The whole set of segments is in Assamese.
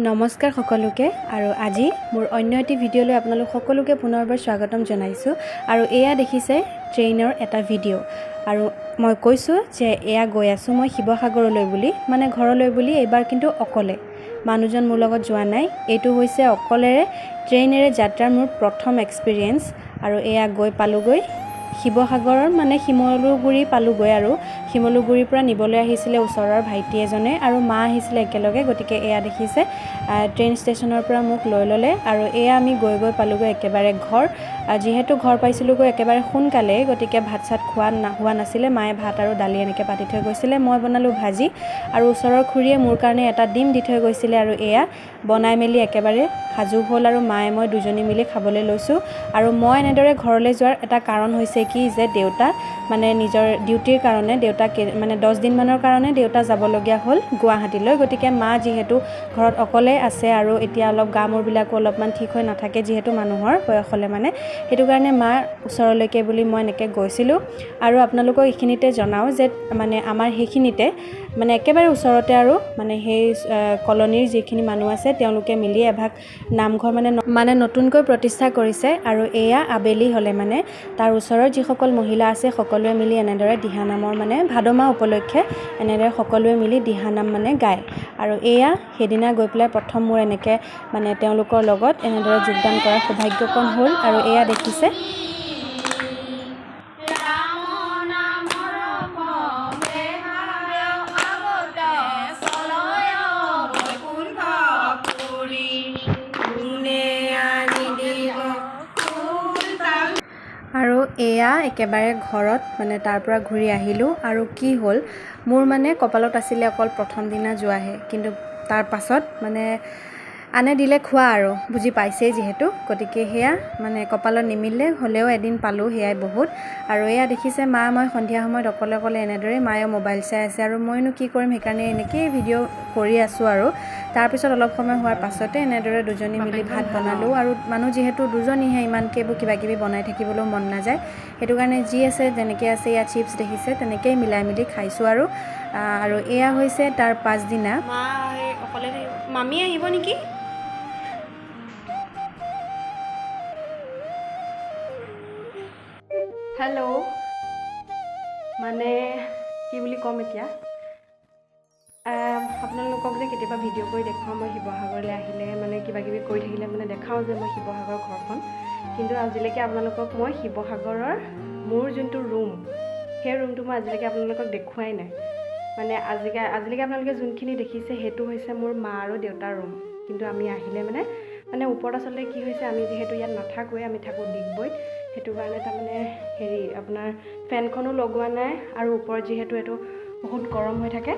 নমস্কাৰ সকলোকে আৰু আজি মোৰ অন্য এটি ভিডিঅ'লৈ আপোনালোক সকলোকে পুনৰবাৰ স্বাগতম জনাইছোঁ আৰু এয়া দেখিছে ট্ৰেইনৰ এটা ভিডিঅ' আৰু মই কৈছোঁ যে এয়া গৈ আছোঁ মই শিৱসাগৰলৈ বুলি মানে ঘৰলৈ বুলি এইবাৰ কিন্তু অকলে মানুহজন মোৰ লগত যোৱা নাই এইটো হৈছে অকলেৰে ট্ৰেইনেৰে যাত্ৰাৰ মোৰ প্ৰথম এক্সপিৰিয়েঞ্চ আৰু এয়া গৈ পালোগৈ শিৱসাগৰৰ মানে শিমলুগুৰি পালোগৈ আৰু শিমলুগুৰিৰ পৰা নিবলৈ আহিছিলে ওচৰৰ ভাইটি এজনে আৰু মা আহিছিলে একেলগে গতিকে এয়া দেখিছে ট্ৰেইন ষ্টেচনৰ পৰা মোক লৈ ল'লে আৰু এয়া আমি গৈ পালোগৈ একেবাৰে ঘৰ যিহেতু ঘৰ পাইছিলোগৈ একেবাৰে সোনকালে গতিকে ভাত চাত হোৱা নাছিলে মায়ে ভাত আৰু দালি এনেকৈ পাতি থৈ গৈছিলে মই বনালোঁ ভাজি আৰু ওচৰৰ খুৰীয়ে মোৰ কাৰণে এটা ডিম দি থৈ গৈছিলে আৰু এয়া বনাই মেলি একেবাৰে সাজু হ'ল আৰু মায়ে মই দুজনী মিলি খাবলৈ লৈছোঁ আৰু মই এনেদৰে ঘৰলৈ যোৱাৰ এটা কাৰণ হৈছে কি যে দেউতা মানে নিজৰ ডিউটিৰ কাৰণে দেউতা মানে 10 দিনমানৰ কাৰণে দেউতা যাবলগীয়া হ'ল গুৱাহাটীলৈ গতিকে মা যিহেতু ঘৰত অকলে আছে আৰু এতিয়া অলপ গা মূৰবিলাকো অলপমান ঠিক হৈ নাথাকে যিহেতু মানুহৰ বয়স হ'লে মানে সেইটো কাৰণে মাৰ ওচৰলৈকে বুলি মই এনেকৈ গৈছিলোঁ আৰু আপোনালোকক এইখিনিতে জনাওঁ যে মানে আমাৰ সেইখিনিতে মানে একেবাৰে ওচৰতে আৰু মানে সেই কলনীৰ যিখিনি মানুহ আছে তেওঁলোকে মিলি এভাগ নামঘৰ মানে নতুনকৈ প্ৰতিষ্ঠা কৰিছে আৰু এয়া আবেলি হ'লে মানে তাৰ ওচৰৰ যিসকল মহিলা আছে সকলোৱে মিলি এনেদৰে দিহানামৰ মানে ভাদ মাহ উপলক্ষে এনেদৰে সকলোৱে মিলি দিহানাম মানে গায় আৰু এয়া সেইদিনা গৈ পেলাই প্ৰথম মোৰ এনেকৈ মানে তেওঁলোকৰ লগত এনেদৰে যোগদান কৰাৰ সৌভাগ্যকণ হ'ল আৰু এয়া দেখিছে আৰু এয়া একেবাৰে ঘৰত মানে তাৰ পৰা ঘূৰি আহিলোঁ আৰু কি হ'ল মোৰ মানে কপালত আছিলে অকল প্ৰথম দিনা যোৱাহে কিন্তু তাৰ পাছত মানে আনে দিলে খোৱা আৰু বুজি পাইছেই যিহেতু গতিকে সেয়া মানে কপালত নিমিলে হ'লেও এদিন পালোঁ সেয়াই বহুত আৰু এয়া দেখিছে মা মই সন্ধিয়া সময়ত অকলে এনেদৰে মায়ে মোবাইল চাই আছে আৰু মইনো কি কৰিম সেইকাৰণে এনেকৈয়ে ভিডিঅ' কৰি আছোঁ আৰু তাৰপিছত অলপ সময় হোৱাৰ পাছতে এনেদৰে দুজনী মিলি ভাত বনালোঁ আৰু মানুহ যিহেতু দুজনীহে ইমানকৈ এইবোৰ কিবাকিবি বনাই থাকিবলৈও মন নাযায় সেইটো কাৰণে যি আছে যেনেকৈ আছে এয়া চিপছ দেখিছে তেনেকৈয়ে মিলাই মিলি খাইছোঁ আৰু এয়া হৈছে তাৰ পাছদিনা মা অকলে মামী আহিব নেকি হেল্ল' মানে কি বুলি ক'ম এতিয়া আপোনালোকক যে কেতিয়াবা ভিডিঅ' কৰি দেখুৱাওঁ মই শিৱসাগৰলৈ আহিলে মানে কিবাকিবি কৰি থাকিলে মানে দেখাওঁ যে মই শিৱসাগৰ ঘৰখন কিন্তু আজিলৈকে আপোনালোকক মই শিৱসাগৰৰ মোৰ যোনটো ৰুম সেই ৰুমটো মই আজিলৈকে আপোনালোকক দেখুৱাই নাই মানে আজিলৈকে আপোনালোকে যোনখিনি দেখিছে সেইটো হৈছে মোৰ মা আৰু দেউতাৰ ৰুম কিন্তু আমি আহিলে মানে ওপৰত আচলতে কি হৈছে আমি যিহেতু ইয়াত নাথাকোৱে আমি থাকোঁ ডিগবৈত সেইটো কাৰণে তাৰমানে হেৰি আপোনাৰ ফেনখনো লগোৱা নাই আৰু ওপৰত যিহেতু এইটো বহুত গৰম হৈ থাকে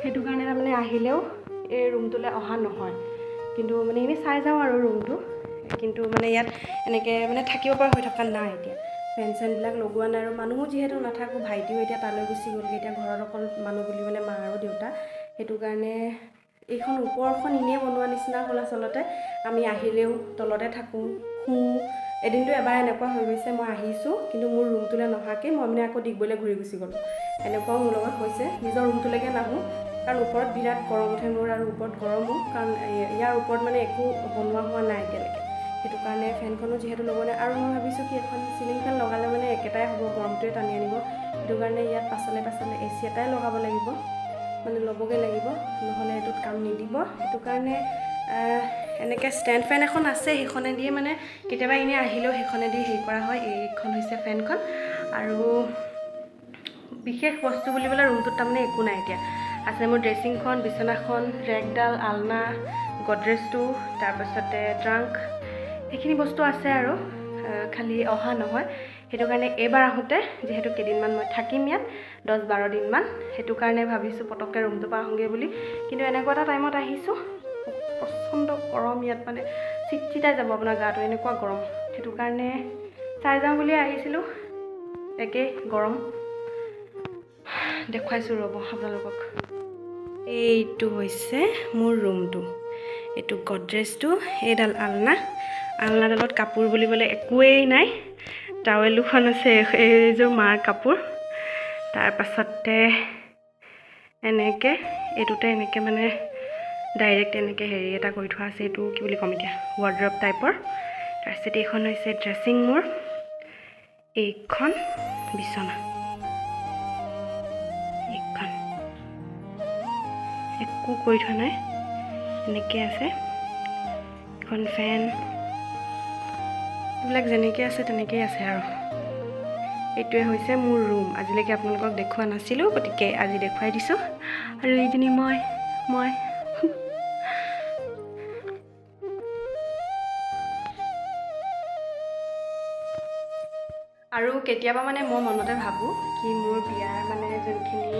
সেইটো কাৰণে তাৰমানে আহিলেও এই ৰুমটোলৈ অহা নহয় কিন্তু মানে এনেই চাই যাওঁ আৰু ৰুমটো কিন্তু মানে ইয়াত এনেকৈ মানে থাকিব পৰা হৈ থকা নাই এতিয়া ফেন চেনবিলাক লগোৱা নাই আৰু মানুহো যিহেতু নাথাকোঁ ভাইটিও এতিয়া তালৈ গুচি গ'লগৈ এতিয়া ঘৰত অকল মানুহ বুলিবলৈ মা আৰু দেউতা সেইটো কাৰণে এইখন ওপৰখন এনেই বনোৱা নিচিনা হ'ল আচলতে আমি আহিলেও তলতে থাকোঁ শুওঁ এদিনটো এবাৰ এনেকুৱা হৈ গৈছে মই আহিছোঁ কিন্তু মোৰ ৰুমটোলৈ নহাকৈ মই মানে আকৌ ডিগবৈলৈ ঘূৰি গুচি গ'লোঁ এনেকুৱাও মোৰ লগত হৈছে নিজৰ ৰুমটোলৈকে নাহোঁ কাৰণ ওপৰত বিৰাট গৰম উঠে মোৰ আৰু ওপৰত গৰমো কাৰণ ইয়াৰ ওপৰত মানে একো বনোৱা হোৱা নাই এতিয়ালৈকে সেইটো কাৰণে ফেনখনো যিহেতু লগোৱা নাই আৰু মই ভাবিছোঁ কি এখন চিলিং ফেন লগালে মানে একেটাই হ'ব গৰমটোৱে টানি আনিব সেইটো কাৰণে ইয়াত পাছলে AC এটাই লগাব লাগিব মানে ল'বগৈ লাগিব নহ'লে এইটোত কাম নিদিব সেইটো কাৰণে এনেকৈ ষ্টেণ্ড ফেন এখন আছে সেইখনেদিয়ে মানে কেতিয়াবা এনেই আহিলেও সেইখনেদি হেৰি কৰা হয় এইখন হৈছে ফেনখন আৰু বিশেষ বস্তু বুলিবলৈ ৰুমটোত তাৰমানে একো নাই এতিয়া আছে মোৰ ড্ৰেছিংখন বিচনাখন ৰেকডাল আলনা গডৰেজটো তাৰপাছতে ট্ৰাংক সেইখিনি বস্তু আছে আৰু খালি অহা নহয় সেইটো কাৰণে এইবাৰ আহোঁতে যিহেতু কেইদিনমান মই থাকিম ইয়াত 10-12 দিনমান সেইটো কাৰণে ভাবিছোঁ পটককৈ ৰুমটোৰ পৰা আহোঁগৈ বুলি কিন্তু এনেকুৱা এটা টাইমত আহিছোঁ প্ৰচণ্ড গৰম ইয়াত মানে চিটচিটাই যাব আপোনাৰ গাটো এনেকুৱা গৰম সেইটো কাৰণে চাই যাওঁ বুলি আহিছিলোঁ একেই গৰম দেখুৱাইছোঁ ৰ'ব আপোনালোকক এইটো হৈছে মোৰ ৰুমটো এইটো গডৰেজটো এইডাল আলনাডালত কাপোৰ বুলিবলৈ একোৱেই নাই টাৱেলুখন আছে এইযোৰ মাৰ কাপোৰ তাৰ পাছতে এনেকৈ এইটোতে এনেকৈ মানে ডাইৰেক্ট এনেকৈ হেৰি এটা কৰি থোৱা আছে, এইটো কি বুলি ক'ম এতিয়া, ৱাৰ্ড্ৰব টাইপৰ। তাৰপিছত এইখন হৈছে ড্ৰেছিং মোৰ, এইখন বিচনা, এইখন একো কৰি থোৱা নাই, এনেকৈ আছে। এখন ফেন, এইবিলাক যেনেকৈ আছে তেনেকেই আছে আৰু। এইটোৱে হৈছে মোৰ ৰুম। আজিলৈকে আপোনালোকক দেখুওৱা নাছিলোঁ, গতিকে আজি দেখুৱাই দিছোঁ। আৰু এইজনী মই আৰু কেতিয়াবা মানে মই মনতে ভাবোঁ কি মোৰ বিয়াৰ মানে যোনখিনি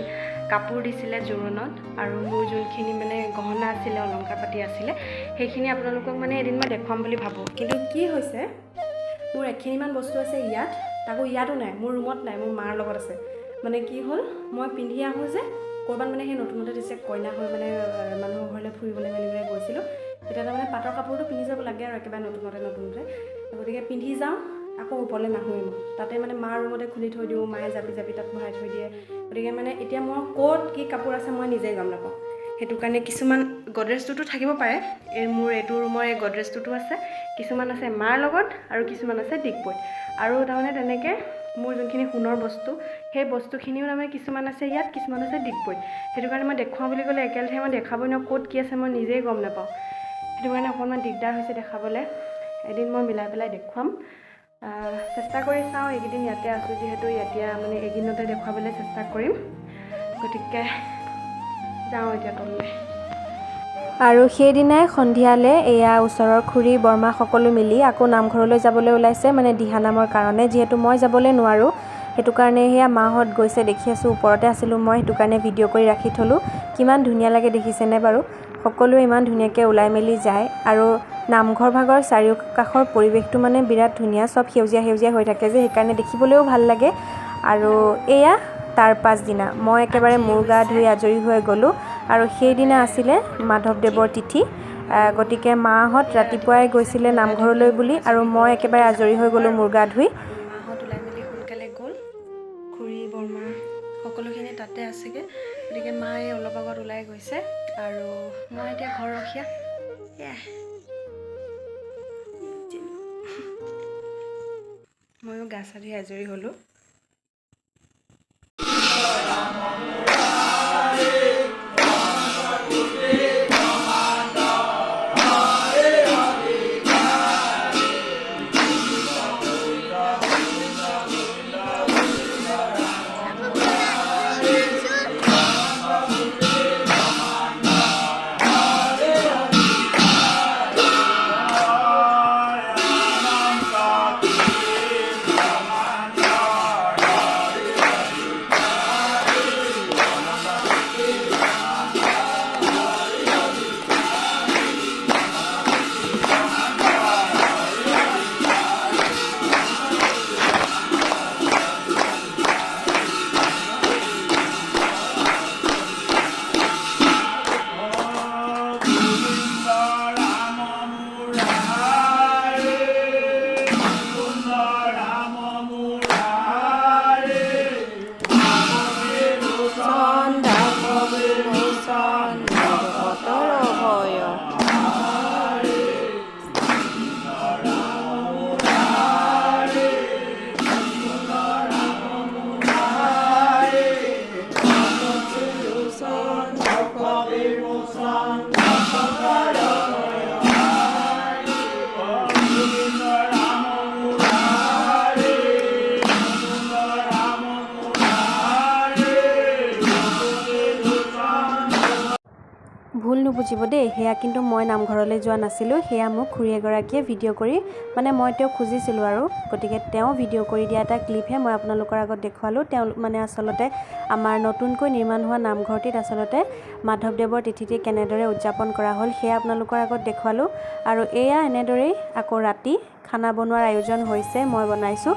কাপোৰ দিছিলে জোৰোণত, আৰু মোৰ যোনখিনি মানে গহনা আছিলে, অলংকাৰ পাতি আছিলে, সেইখিনি আপোনালোকক মানে এদিন মই দেখুৱাম বুলি ভাবোঁ। কিন্তু কি হৈছে, মোৰ এখিনিমান বস্তু আছে ইয়াত, তাকো ইয়াতো নাই, মোৰ ৰুমত নাই, মোৰ মাৰ লগত আছে। মানে কি হ'ল, মই পিন্ধি আহোঁ যে ক'ৰবাত, মানে সেই নতুনতে দিছে কইনা হৈ মানে মানুহৰ ঘৰলৈ ফুৰিবলৈ মেলিবলৈ গৈছিলোঁ, তেতিয়া তাৰমানে পাটৰ কাপোৰটো পিন্ধি যাব লাগে আৰু একেবাৰে নতুনতে, গতিকে পিন্ধি যাওঁ, আকৌ ওপৰলৈ নাহোঁৱেই মই, তাতে মানে মাৰ ৰুমতে খুলি থৈ দিওঁ, মায়ে জাপি তাত ভৰাই থৈ দিয়ে। গতিকে মানে এতিয়া মই ক'ত কি কাপোৰ আছে মই নিজেই গম নাপাওঁ। সেইটো কাৰণে কিছুমান গডৰেজটোতো থাকিব পাৰে, মোৰ এইটো ৰুমৰ এই গডৰেজটোতো আছে, কিছুমান আছে মাৰ লগত, আৰু কিছুমান আছে ডিগবৈত। আৰু তাৰমানে তেনেকৈ মোৰ যোনখিনি সোণৰ বস্তু, সেই বস্তুখিনিও তাৰমানে কিছুমান আছে ইয়াত, কিছুমান আছে ডিগবৈত। সেইটো কাৰণে মই দেখুৱাওঁ বুলি ক'লে একেলেঠাৰিয়ে মই দেখাবই নোৱাৰোঁ, ক'ত কি আছে মই নিজেই গম নাপাওঁ। সেইটো কাৰণে অকণমান দিগদাৰ হৈছে দেখাবলৈ। এদিন মই মিলাই পেলাই দেখুৱাম, চেষ্টা কৰি চাওঁ। এইকেইদিন ইয়াতে আছোঁ যিহেতু, এতিয়া মানে এইকেইদিনতে দেখুৱাবলৈ চেষ্টা কৰিম। গতিকে যাওঁ এতিয়া তললৈ। আৰু সেইদিনাই সন্ধিয়ালৈ এয়া ওচৰৰ খুৰী বৰমা সকলো মিলি আকৌ নামঘৰলৈ যাবলৈ ওলাইছে, মানে দিহানামৰ কাৰণে, যিহেতু মই যাবলৈ নোৱাৰোঁ। সেইটো কাৰণে সেয়া মাহঁত গৈছে, দেখি আছোঁ, ওপৰতে আছিলোঁ মই, সেইটো কাৰণে ভিডিঅ' কৰি ৰাখি থ'লোঁ। কিমান ধুনীয়া লাগে দেখিছেনে বাৰু? সকলোৱে ইমান ধুনীয়াকৈ ওলাই মেলি যায়, আৰু নামঘৰ ভাগৰ চাৰিওকাষৰ পৰিৱেশটো মানে বিৰাট ধুনীয়া, চব সেউজীয়া হৈ থাকে যে, সেইকাৰণে দেখিবলৈও ভাল লাগে। আৰু এয়া তাৰ পাছদিনা মই একেবাৰে মূৰ গা ধুই আজৰি হৈ গ'লোঁ, আৰু সেইদিনা আছিলে মাধৱদেৱৰ তিথি। গতিকে মাহঁত ৰাতিপুৱাই গৈছিলে নামঘৰলৈ বুলি, আৰু মই একেবাৰে আজৰি হৈ গ'লোঁ মূৰ গা ধুই। মাহঁত ওলাই মেলি সোনকালে গ'ল, খুৰী বৰমা সকলোখিনি তাতে আছেগৈ। গতিকে মায়ে অলপ আগত ওলাই গৈছে, আৰু মই এতিয়া ঘৰ ৰখীয়া। ময়ো গা চা ধুই আজৰি হ'লোঁ। ভুল নুবুজিব দেই, সেয়া কিন্তু মই নামঘৰলৈ যোৱা নাছিলোঁ, সেয়া মোক খুৰী এগৰাকীয়ে ভিডিঅ' কৰি, মানে মই তেওঁক খুজিছিলোঁ আৰু, গতিকে তেওঁ ভিডিঅ' কৰি দিয়া এটা ক্লিপহে মই আপোনালোকৰ আগত দেখুৱালোঁ। তেওঁ মানে আচলতে আমাৰ নতুনকৈ নিৰ্মাণ হোৱা নামঘৰটিত আচলতে মাধৱদেৱৰ তিথিটি কেনেদৰে উদযাপন কৰা হ'ল সেয়া আপোনালোকৰ আগত দেখুৱালোঁ। আৰু এয়া এনেদৰেই আকৌ ৰাতি খানা বনোৱাৰ আয়োজন হৈছে, মই বনাইছোঁ।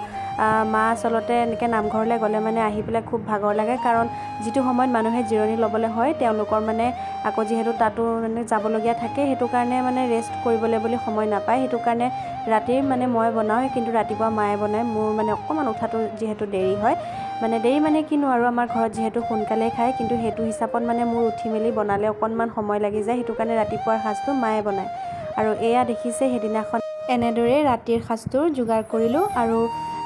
মা আচলতে এনেকৈ নামঘৰলৈ গ'লে মানে আহি পেলাই খুব ভাগৰ লাগে, কাৰণ যিটো সময়ত মানুহে জিৰণি ল'বলৈ হয় তেওঁলোকৰ মানে আকৌ যিহেতু তাতো মানে যাবলগীয়া থাকে, সেইটো কাৰণে মানে ৰেষ্ট কৰিবলৈ বুলি সময় নাপায়। সেইটো কাৰণে ৰাতিৰ মানে মই বনাওঁ, কিন্তু ৰাতিপুৱা মায়ে বনায়। মোৰ মানে অকণমান উঠাটো যিহেতু দেৰি হয়, মানে দেৰি মানে কিনো আৰু আমাৰ ঘৰত যিহেতু সোনকালেই খায়, কিন্তু সেইটো হিচাপত মানে মোৰ উঠি মেলি বনালে অকণমান সময় লাগি যায়। সেইটো কাৰণে ৰাতিপুৱাৰ সাঁজটো মায়ে বনায়। আৰু এয়া দেখিছে সেইদিনাখন এনেদৰেই ৰাতিৰ সাঁজটোৰ যোগাৰ কৰিলোঁ। আৰু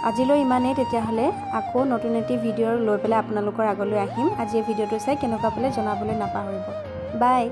আজিলৈ ইমানেই। তেতিয়াহ'লে আকৌ নতুন এটি ভিডিঅ' লৈ পেলাই আপোনালোকৰ আগলৈ আহিম। আজি এই ভিডিঅ'টো চাই কেনেকুৱা পালে জনাবলৈ নাপাহৰিব। বাই।